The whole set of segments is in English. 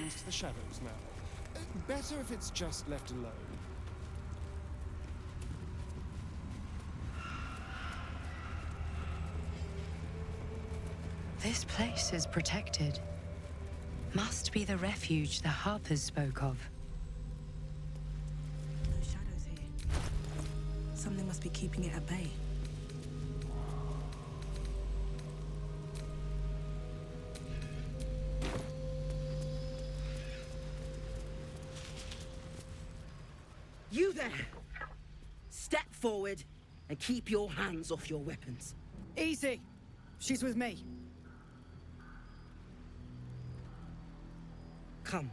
belongs to the shadows now. Better if it's just left alone. This place is protected. Must be the refuge the Harpers spoke of. No shadows here. Something must be keeping it at bay. You there! Step forward and keep your hands off your weapons. Easy! She's with me. Come.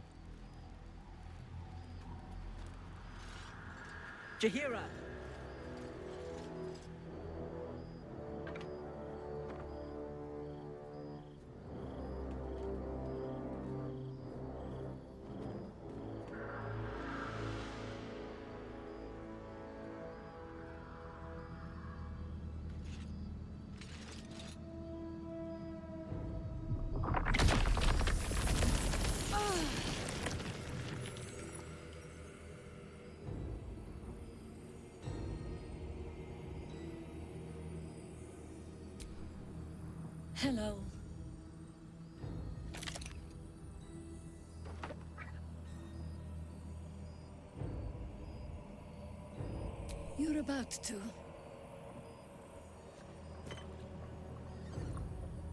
Jahira! Hello. You're about to.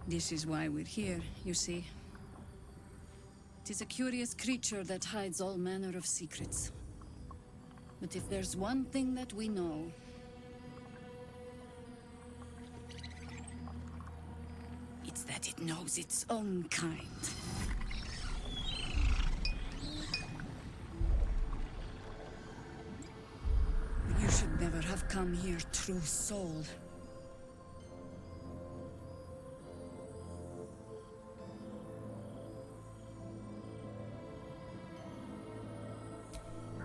This is why we're here, you see. It is a curious creature that hides all manner of secrets. But if there's one thing that we know, it's that it knows its own kind. You should never have come here, true soul.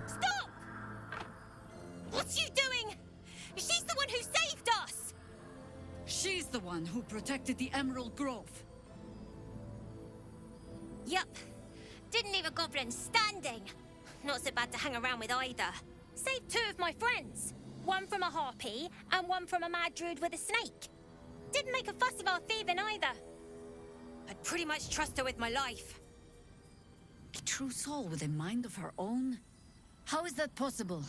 Stop! What's you doing? She's the one who saved us! She's the one who protected the Emerald Grove. Yup. Didn't leave a goblin standing. Not so bad to hang around with either. Saved two of my friends. One from a harpy, and one from a mad druid with a snake. Didn't make a fuss of our thieving either. I'd pretty much trust her with my life. A true soul with a mind of her own? How is that possible?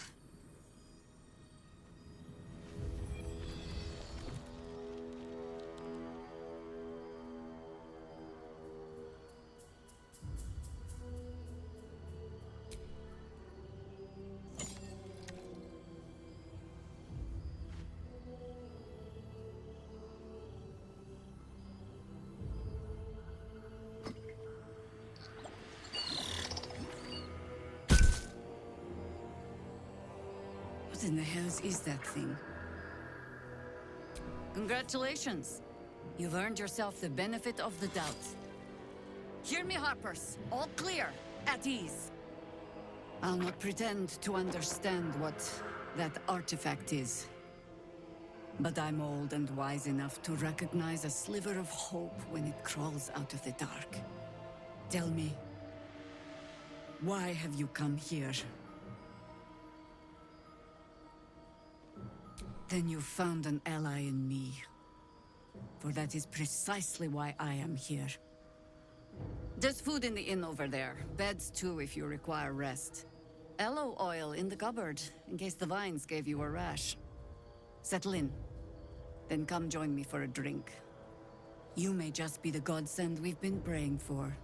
What in the hells is that thing? Congratulations! You've earned yourself the benefit of the doubt. Hear me, Harpers. All clear. At ease. I'll not pretend to understand what that artifact is. But I'm old and wise enough to recognize a sliver of hope when it crawls out of the dark. Tell me, why have you come here? Then you found an ally in me. For that is precisely why I am here. There's food in the inn over there. Beds too if you require rest. Aloe oil in the cupboard, in case the vines gave you a rash. Settle in. Then come join me for a drink. You may just be the godsend we've been praying for.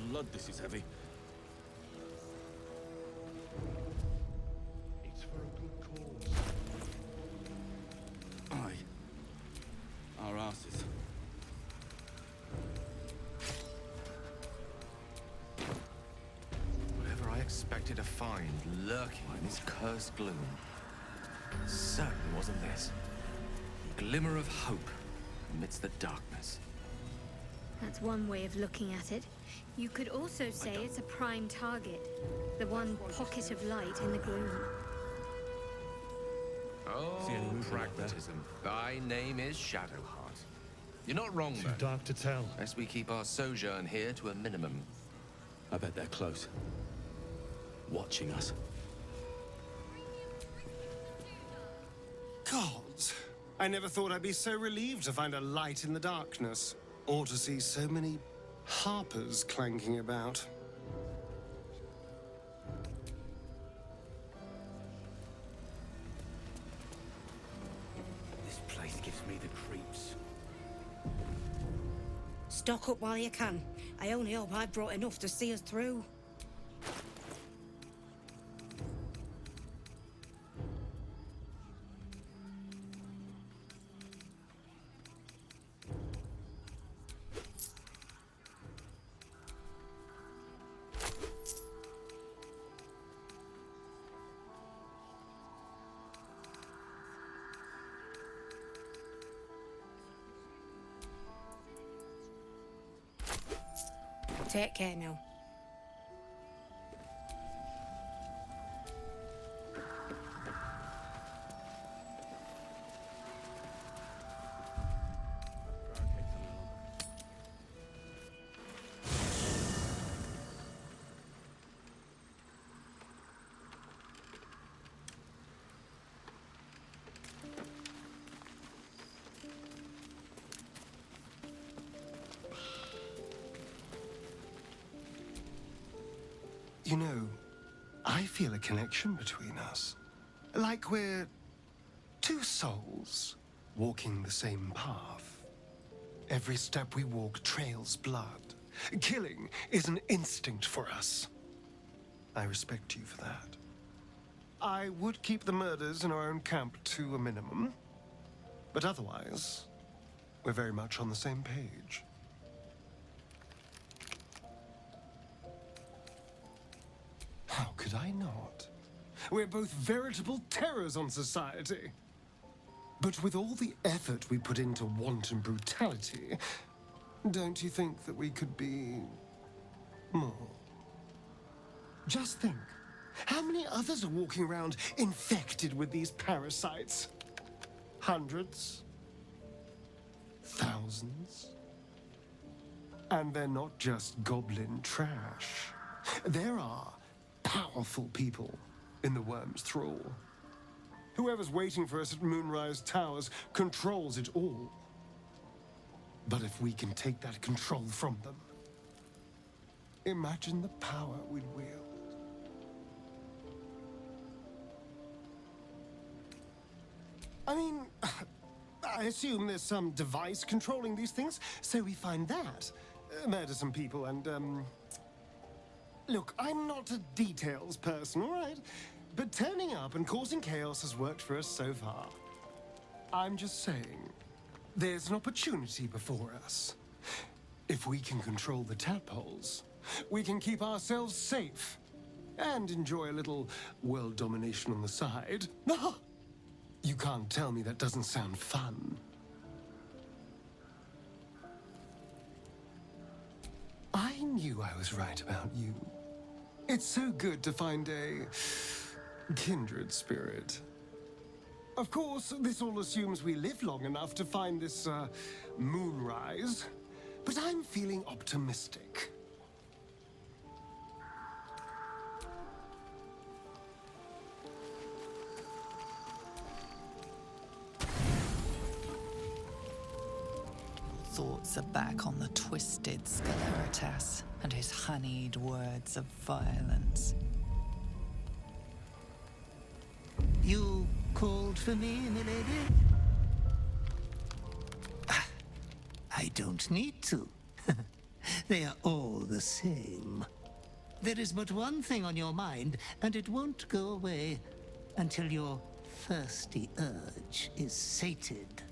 Blood, this is heavy. It's for a good cause. Aye. Our asses. Whatever I expected to find lurking in this cursed gloom, certainly wasn't this. A glimmer of hope amidst the darkness. That's one way of looking at it. You could also say it's a prime target. The one pocket of light in the gloom. Oh, See any movement up there? pragmatism. Thy name is Shadowheart. You're not wrong, Too man. dark to tell. Best we keep our sojourn here to a minimum. I bet they're close. Watching us. Gods, I never thought I'd be so relieved to find a light in the darkness, or to see so many harpers clanking about. This place gives me the creeps. Stock up while you can. I only hope I brought enough to see us through. Take care now. You know, I feel a connection between us. Like we're two souls walking the same path. Every step we walk trails blood. Killing is an instinct for us. I respect you for that. I would keep the murders in our own camp to a minimum, but otherwise, we're very much on the same page. How could I not? We're both veritable terrors on society. But with all the effort we put into wanton brutality, don't you think that we could be more? Just think, how many others are walking around infected with these parasites? Hundreds? Thousands? And they're not just goblin trash. There are powerful people in the worm's thrall. Whoever's waiting for us at Moonrise Towers controls it all. But if we can take that control from them, imagine the power we'd wield. I mean, I assume there's some device controlling these things, so we find that. Murder some people and, Look, I'm not a details person, all right? But turning up and causing chaos has worked for us so far. I'm just saying, there's an opportunity before us. If we can control the tadpoles, we can keep ourselves safe and enjoy a little world domination on the side. You can't tell me that doesn't sound fun. I knew I was right about you. It's so good to find a kindred spirit. Of course, this all assumes we live long enough to find this, moonrise. But I'm feeling optimistic. Thoughts are back on the twisted Sceleritas and his honeyed words of violence. You called for me, milady? I don't need to. They are all the same. There is but one thing on your mind, and it won't go away until your thirsty urge is sated.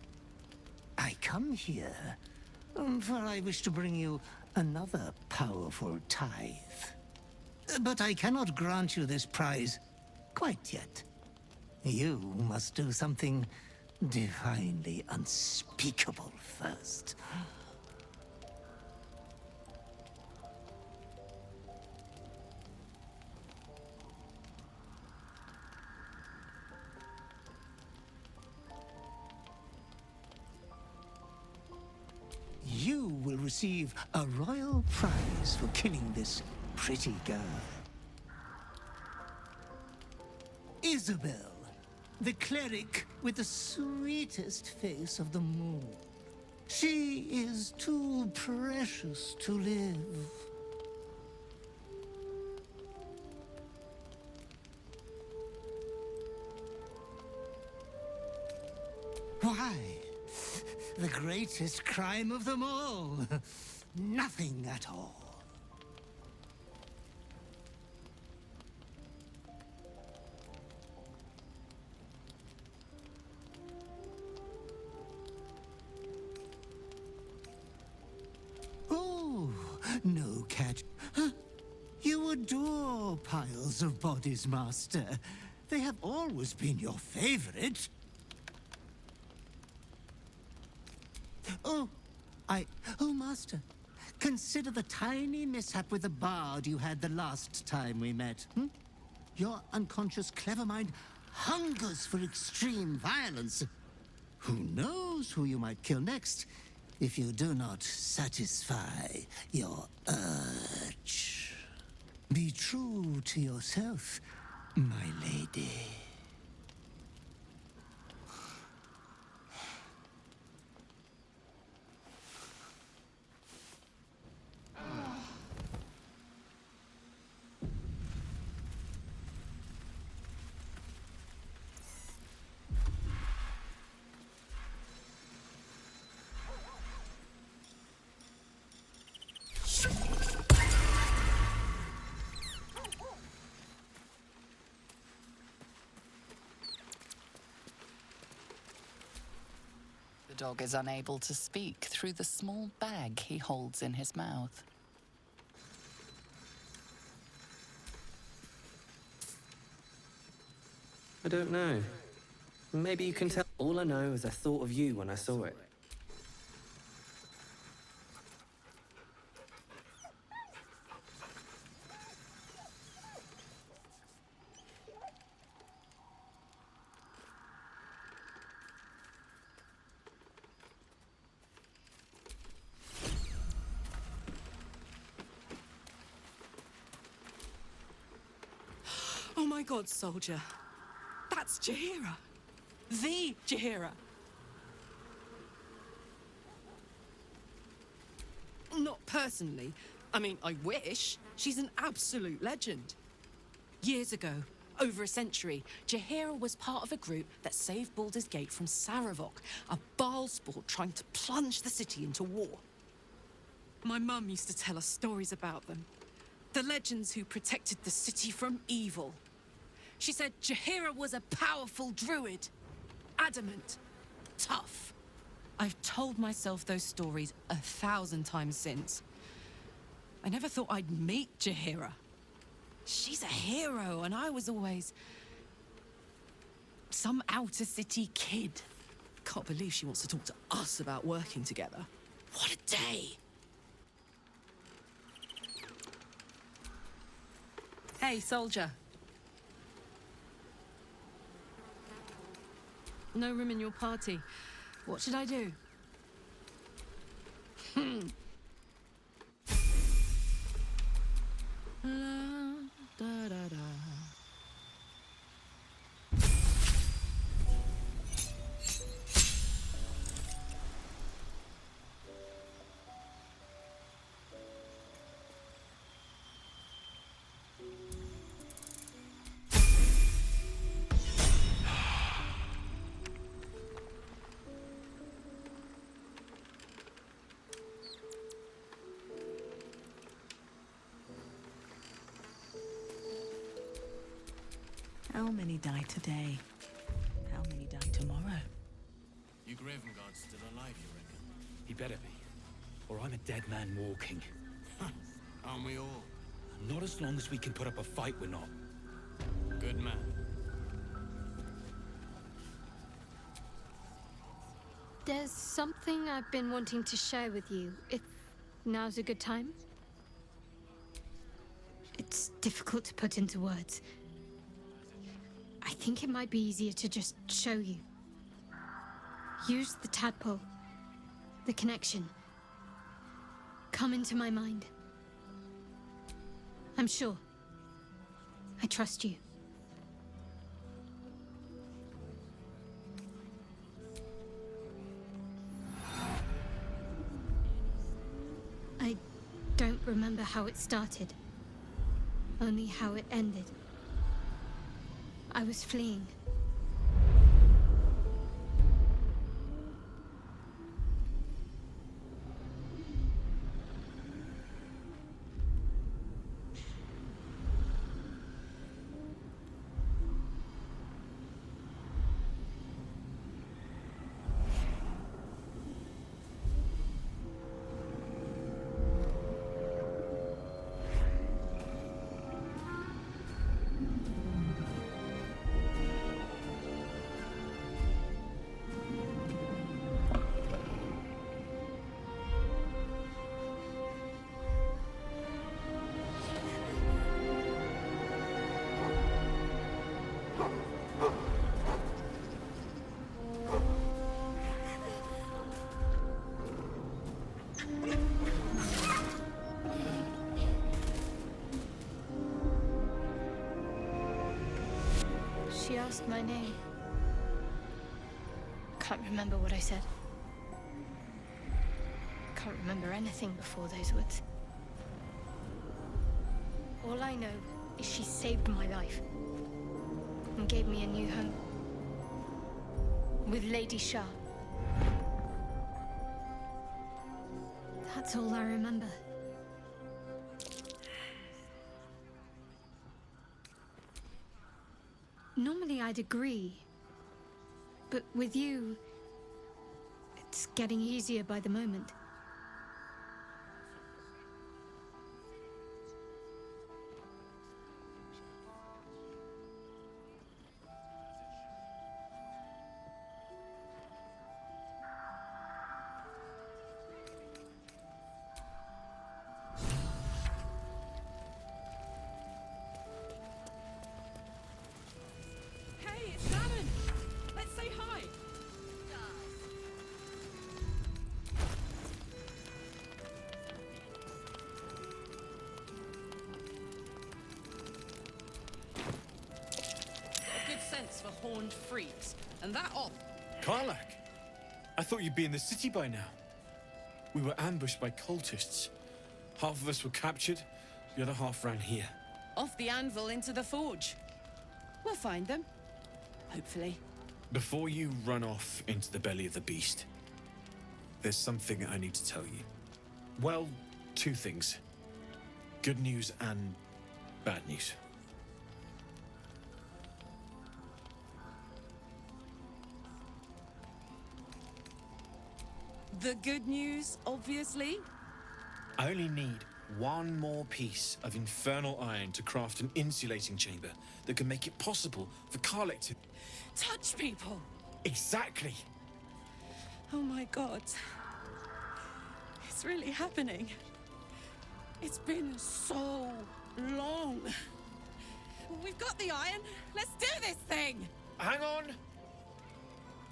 I come here, for I wish to bring you another powerful tithe. But I cannot grant you this prize quite yet. You must do something divinely unspeakable first. receive a royal prize for killing this pretty girl. Isabel, the cleric with the sweetest face of them all. She is too precious to live. Why? The greatest crime of them all. Nothing at all. Oh, no catch. Huh? You adore piles of bodies, Master. They have always been your favorite. Oh, Master. Consider the tiny mishap with the bard you had the last time we met. Your unconscious clever mind hungers for extreme violence. Who knows who you might kill next if you do not satisfy your urge. Be true to yourself, my lady. The dog is unable to speak through the small bag he holds in his mouth. I don't know. Maybe you can tell. All I know is I thought of you when I saw it. Oh my god, soldier. That's Jahira. The Jahira. Not personally. I mean, I wish. She's an absolute legend. Years ago, over a century, Jahira was part of a group that saved Baldur's Gate from Saravok, a Baal sport trying to plunge the city into war. My mum used to tell us stories about them. The legends who protected the city from evil. She said Jahira was a powerful druid. Adamant. Tough. I've told myself those stories 1,000 times since. I never thought I'd meet Jahira. She's a hero, and I was always some outer city kid. Can't believe she wants to talk to us about working together. What a day! Hey, soldier. No room in your party. What should I do? Da, da, da. How many die today? How many die tomorrow? You Gravengard's still alive, you reckon? He better be. Or I'm a dead man walking. Aren't we all? Not as long as we can put up a fight, we're not. Good man. There's something I've been wanting to share with you, if now's a good time. It's difficult to put into words. I think it might be easier to just show you. Use the tadpole. The connection. come into my mind. I'm sure. I trust you. I don't remember how it started. Only how it ended. I was fleeing. She asked my name. Can't remember what I said. Can't remember anything before those words. All I know is she saved my life and gave me a new home with Lady Shah. That's all I remember. Normally I'd agree, but with you, it's getting easier by the moment. Hey, it's Alan! Let's say hi! Got a good sense for horned freaks, and that off. Karlak! I thought you'd be in the city by now. We were ambushed by cultists. Half of us were captured, the other half ran here. Off the anvil into the forge. We'll find them. Hopefully. Before you run off into the belly of the beast, there's something I need to tell you. Well, two things. Good news and bad news. The good news, obviously. I only need one more piece of infernal iron to craft an insulating chamber that can make it possible for Karlak to... Touch people! Exactly! Oh my god. It's really happening. It's been so long. We've got the iron. Let's do this thing! Hang on!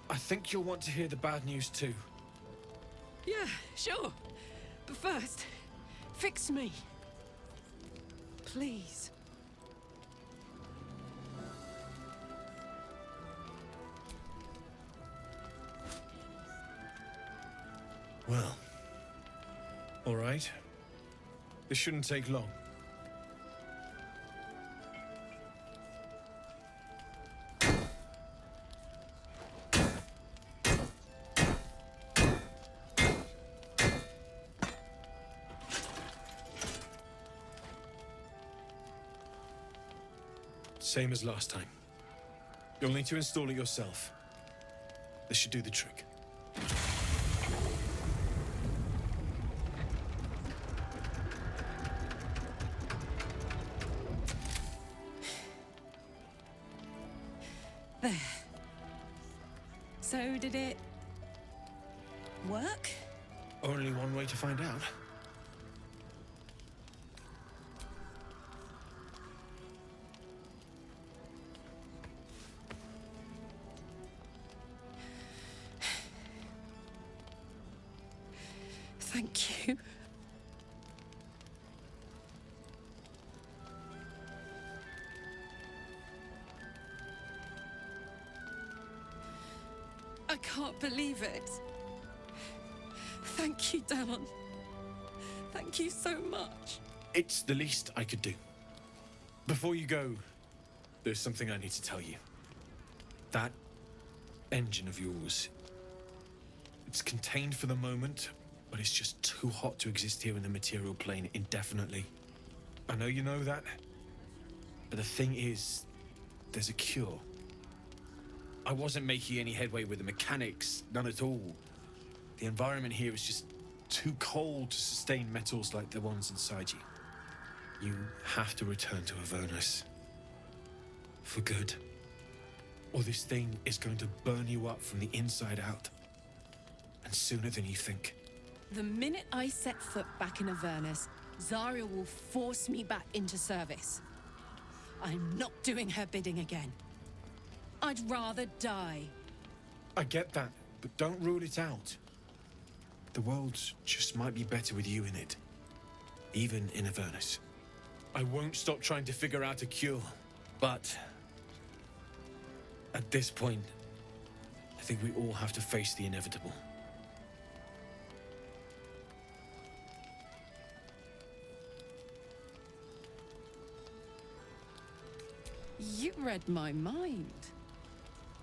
I think you'll want to hear the bad news too. Yeah, sure. But first, fix me. Please. Well, all right. This shouldn't take long. Same as last time. You'll need to install it yourself. This should do the trick. There. So did it work? Only one way to find out. Thank you. I can't believe it. Thank you, Damon. Thank you so much. It's the least I could do. Before you go, there's something I need to tell you. That engine of yours, it's contained for the moment, but it's just too hot to exist here in the material plane indefinitely. I know you know that, but the thing is, there's a cure. I wasn't making any headway with the mechanics, none at all. The environment here is just too cold to sustain metals like the ones inside you. You have to return to Avernus. For good. Or this thing is going to burn you up from the inside out. And sooner than you think. The minute I set foot back in Avernus, Zarya will force me back into service. I'm not doing her bidding again. I'd rather die. I get that, but don't rule it out. The world just might be better with you in it. Even in Avernus. I won't stop trying to figure out a cure, but at this point, I think we all have to face the inevitable. You read my mind.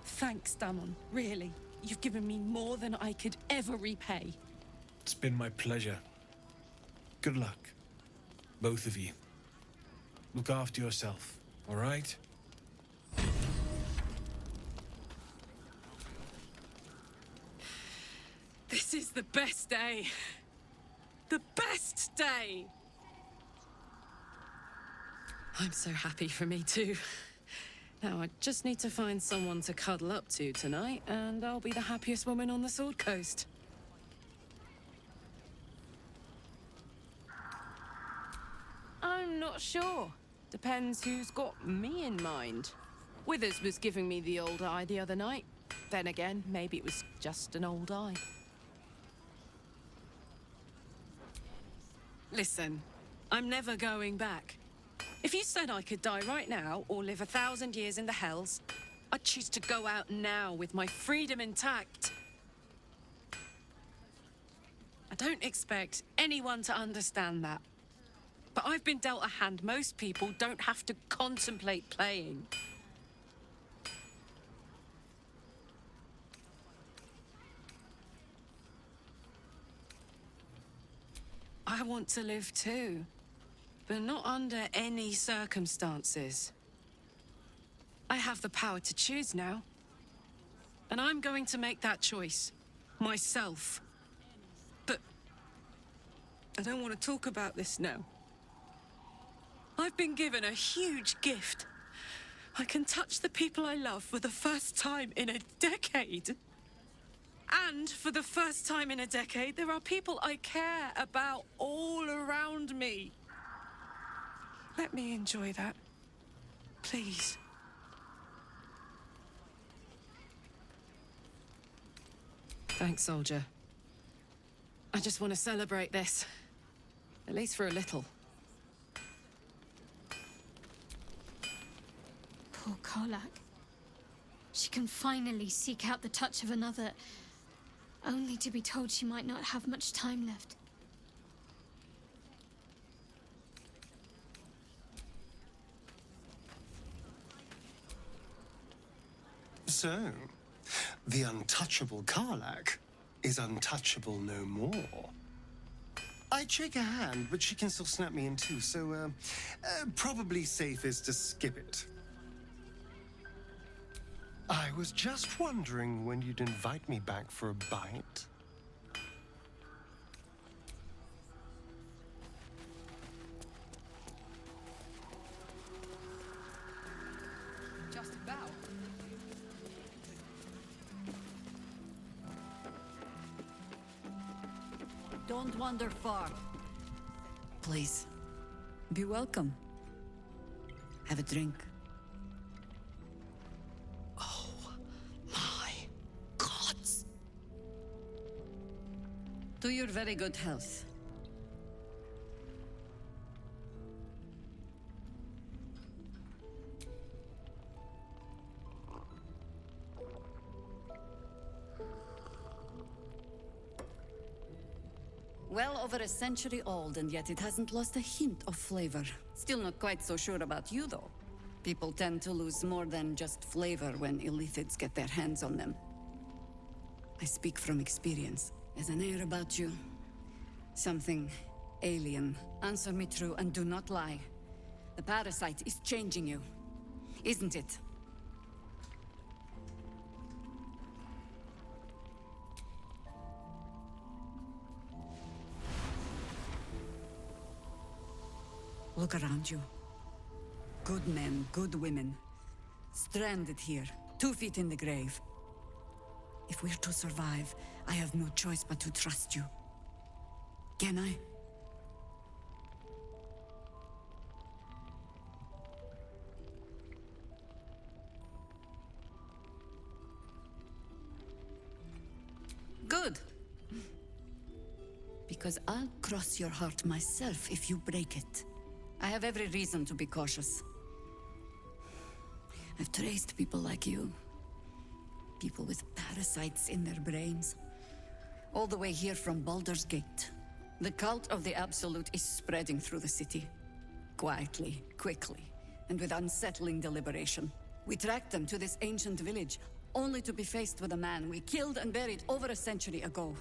Thanks, Damon. Really. You've given me more than I could ever repay. It's been my pleasure. Good luck, both of you. Look after yourself, all right? This is the best day. The best day! I'm so happy for me too. Now I just need to find someone to cuddle up to tonight, and I'll be the happiest woman on the Sword Coast. I'm not sure. Depends who's got me in mind. Withers was giving me the old eye the other night. Then again, maybe it was just an old eye. Listen, I'm never going back. If you said I could die right now or live 1,000 years in the Hells, I'd choose to go out now with my freedom intact. I don't expect anyone to understand that. But I've been dealt a hand most people don't have to contemplate playing. I want to live too, but not under any circumstances. I have the power to choose now. And I'm going to make that choice. Myself. But I don't want to talk about this now. I've been given a huge gift. I can touch the people I love for the first time in a decade. And for the first time in a decade, there are people I care about all around me. Let me enjoy that. Please. Thanks, soldier. I just want to celebrate this. At least for a little. Poor Karlak. She can finally seek out the touch of another, only to be told she might not have much time left. So, the untouchable Karlak is untouchable no more. I'd shake her hand, but she can still snap me in two, so probably safest to skip it. I was just wondering when you'd invite me back for a bite. Just about. Don't wander far. Please, be welcome. Have a drink. Oh, my gods. To your very good health. Well over a century old, and yet it hasn't lost a hint of flavor. Still not quite so sure about you, though. People tend to lose more than just flavor when illithids get their hands on them. I speak from experience. There's an air about you. Something alien. Answer me true and do not lie. The parasite is changing you, isn't it? Look around you. Good men, good women. Stranded here, 2 feet in the grave. If we're to survive, I have no choice but to trust you. Can I? Good. Because I'll cross your heart myself if you break it. I have every reason to be cautious. I've traced people like you. People with parasites in their brains. All the way here from Baldur's Gate. The cult of the Absolute is spreading through the city. Quietly, quickly, and with unsettling deliberation. We tracked them to this ancient village, only to be faced with a man we killed and buried over a century ago.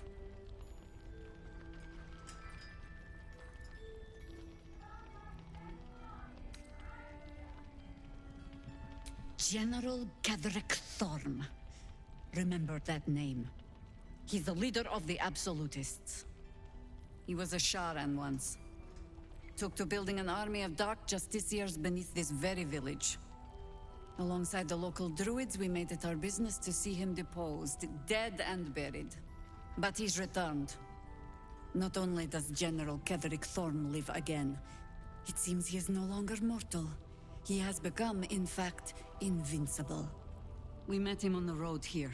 General Gadrick Thorm. Remember that name. He's the leader of the Absolutists. He was a Sharan once. Took to building an army of dark justiciars beneath this very village. Alongside the local druids, we made it our business to see him deposed, dead and buried. But he's returned. Not only does General Gadrick Thorm live again, it seems he is no longer mortal. He has become, in fact, invincible. We met him on the road here,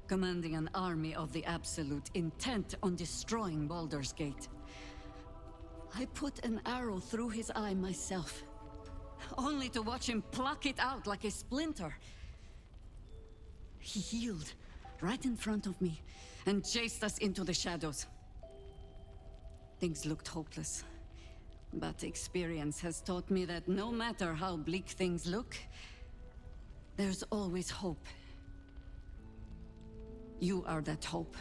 commanding an army of the Absolute, intent on destroying Baldur's Gate. I put an arrow through his eye myself, only to watch him pluck it out like a splinter. He healed right in front of me and chased us into the shadows. Things looked hopeless. But experience has taught me that no matter how bleak things look, there's always hope. You are that hope.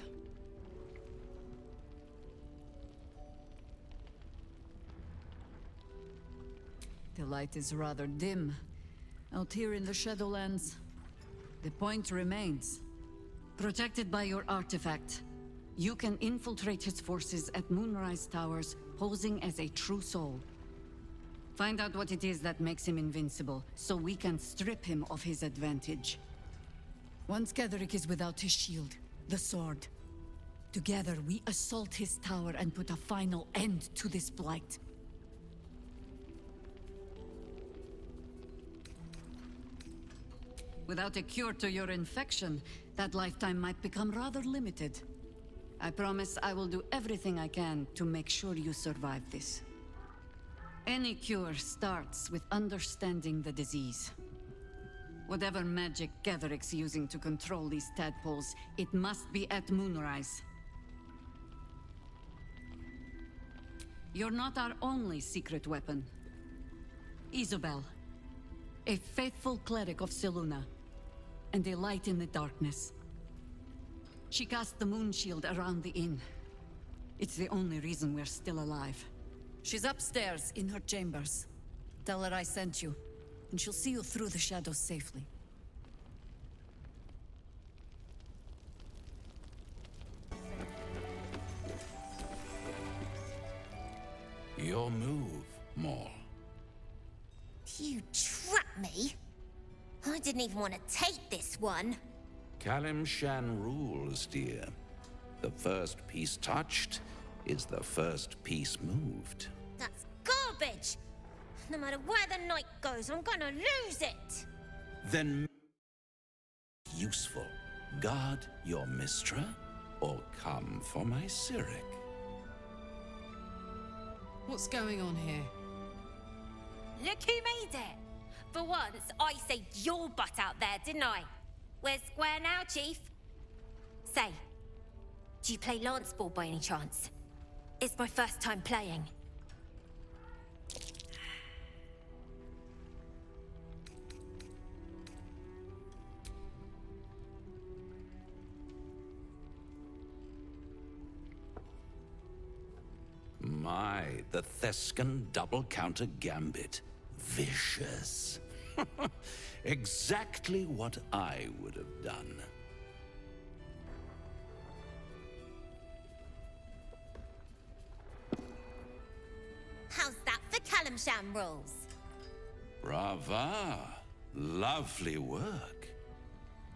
The light is rather dim out here in the Shadowlands. The point remains. Protected by your artifact, you can infiltrate his forces at Moonrise Towers, posing as a true soul. Find out what it is that makes him invincible, so we can strip him of his advantage. Once Gadrick is without his shield, the sword, together we assault his tower and put a final end to this blight. Without a cure to your infection, that lifetime might become rather limited. I promise I will do everything I can to make sure you survive this. Any cure starts with understanding the disease. Whatever magic Gadrick's using to control these tadpoles, it must be at Moonrise. You're not our only secret weapon. Isabel, a faithful cleric of Selûne, and a light in the darkness. She cast the moon shield around the inn. It's the only reason we're still alive. She's upstairs in her chambers. Tell her I sent you, and she'll see you through the shadows safely. Your move, Maul. You trapped me? I didn't even want to take this one. Kalimshan rules, dear. The first piece touched is the first piece moved. That's garbage! No matter where the night goes, I'm gonna lose it! Then useful. Guard your Mistra, or come for my Cyric. What's going on here? Look who made it! For once, I saved your butt out there, didn't I? We're square now, Chief. Say, do you play lance ball by any chance? It's my first time playing. My, the Thescan double counter gambit. Vicious. Exactly what I would have done. How's that for Calamsham rules? Brava. Lovely work.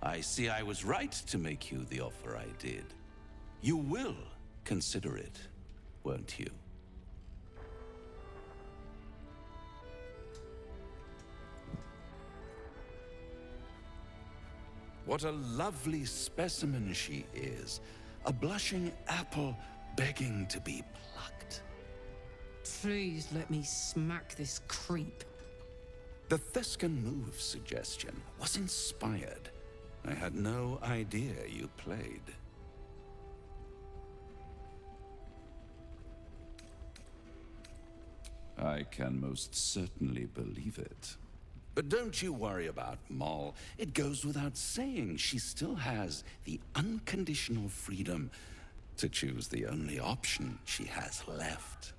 I see I was right to make you the offer I did. You will consider it, won't you? What a lovely specimen she is. A blushing apple begging to be plucked. Please let me smack this creep. The Thescan move suggestion was inspired. I had no idea you played. I can most certainly believe it. But don't you worry about Moll. It goes without saying she still has the unconditional freedom to choose the only option she has left.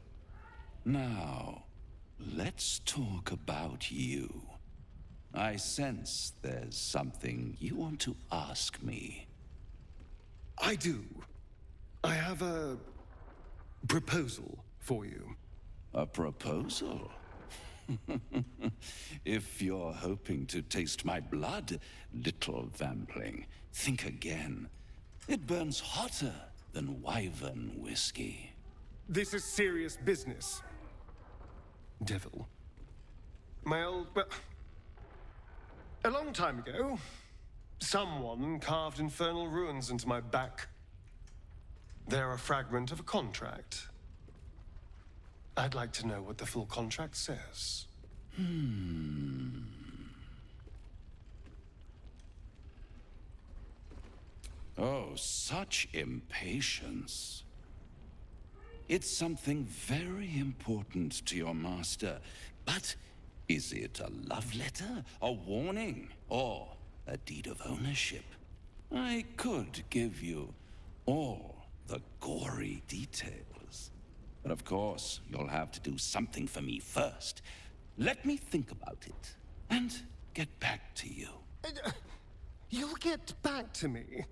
Now, let's talk about you. I sense there's something you want to ask me. I do. I have a proposal for you. A proposal? If you're hoping to taste my blood, little vampling, think again. It burns hotter than wyvern whiskey. This is serious business. Devil. Well, a long time ago, someone carved infernal runes into my back. They're a fragment of a contract. I'd like to know what the full contract says. Oh, such impatience. It's something very important to your master. But is it a love letter, a warning, or a deed of ownership? I could give you all the gory details. But of course, you'll have to do something for me first. Let me think about it, and get back to you. You'll get back to me?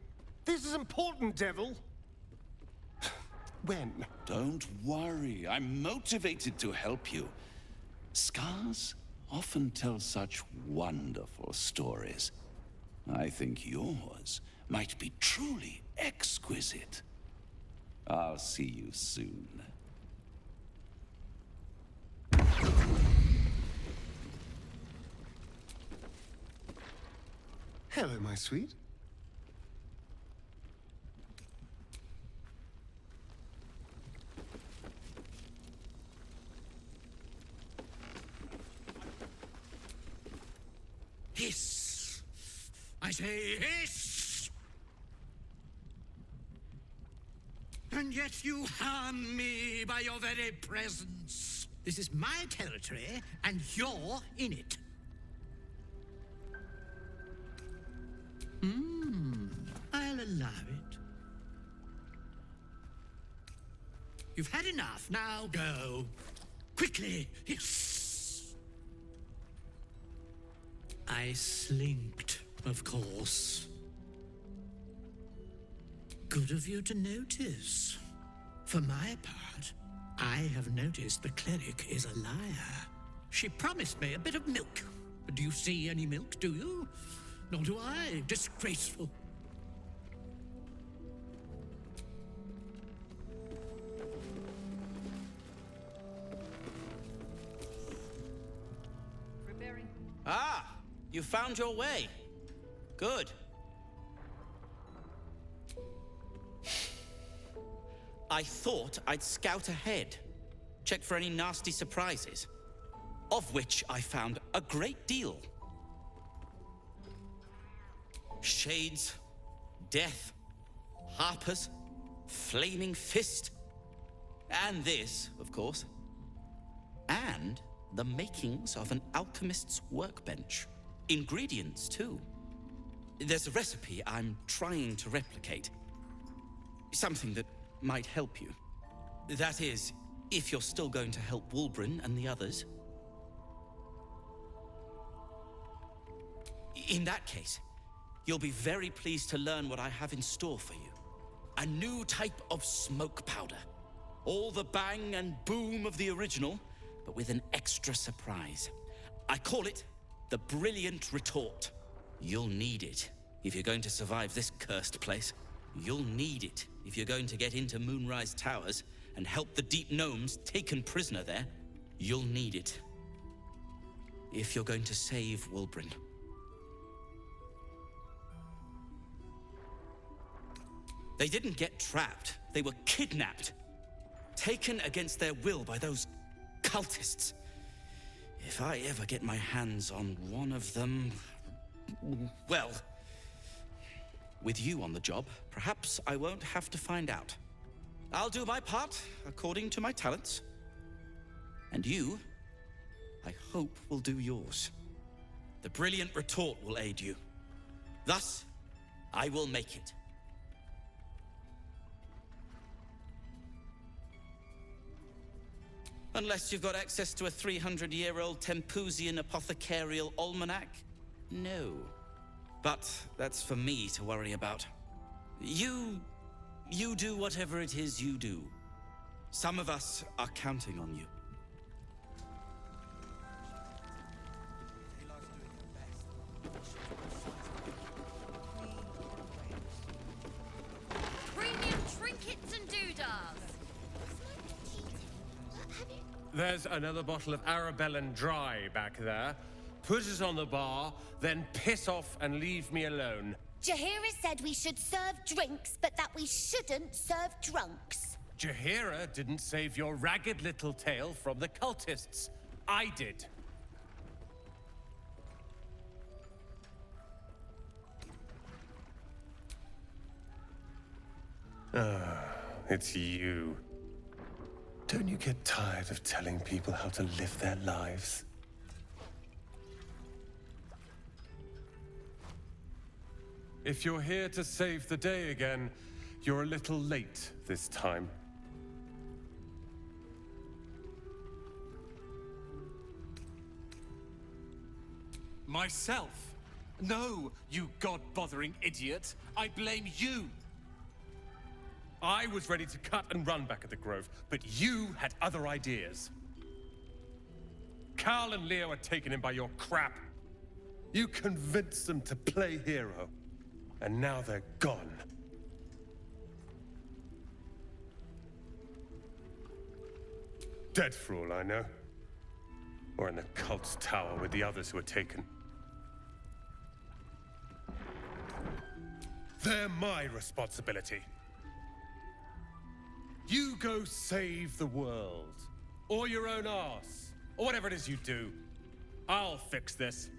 This is important, Devil. When? Don't worry, I'm motivated to help you. Scars often tell such wonderful stories. I think yours might be truly exquisite. I'll see you soon. Hello, my sweet. Hiss! I say hiss! And yet you harm me by your very presence. This is my territory, and you're in it. I'll allow it. You've had enough, now go. Quickly, hiss! I slinked, of course. Good of you to notice. For my part, I have noticed the cleric is a liar. She promised me a bit of milk. But do you see any milk, do you? Nor do I. Disgraceful. Ah, you found your way. Good. I thought I'd scout ahead, check for any nasty surprises, of which I found a great deal. Shades, death, harpers, flaming fist. And this, of course. And the makings of an alchemist's workbench. Ingredients, too. There's a recipe I'm trying to replicate. Something that might help you. That is, if you're still going to help Wulbren and the others. In that case, you'll be very pleased to learn what I have in store for you. A new type of smoke powder. All the bang and boom of the original, but with an extra surprise. I call it the Brilliant Retort. You'll need it if you're going to survive this cursed place. You'll need it if you're going to get into Moonrise Towers and help the Deep Gnomes taken prisoner there. You'll need it if you're going to save Wulbren. They didn't get trapped. They were kidnapped. Taken against their will by those cultists. If I ever get my hands on one of them... well... with you on the job, perhaps I won't have to find out. I'll do my part, according to my talents. And you, I hope, will do yours. The Brilliant Retort will aid you. Thus, I will make it. Unless you've got access to a 300-year-old Tempusian apothecarial almanac? No. But that's for me to worry about. You do whatever it is you do. Some of us are counting on you. Premium trinkets and doodahs. There's another bottle of Arabellan Dry back there. Put it on the bar, then piss off and leave me alone. Jahira said we should serve drinks, but that we shouldn't serve drunks. Jahira didn't save your ragged little tail from the cultists. I did. It's you. Don't you get tired of telling people how to live their lives? If you're here to save the day again, you're a little late this time. Myself? No, you god-bothering idiot. I blame you. I was ready to cut and run back at the Grove, but you had other ideas. Carl and Leo are taken in by your crap. You convinced them to play hero, and now they're gone. Dead for all I know. Or in the cult's tower with the others who were taken. They're my responsibility. You go save the world. Or your own arse. Or whatever it is you do. I'll fix this.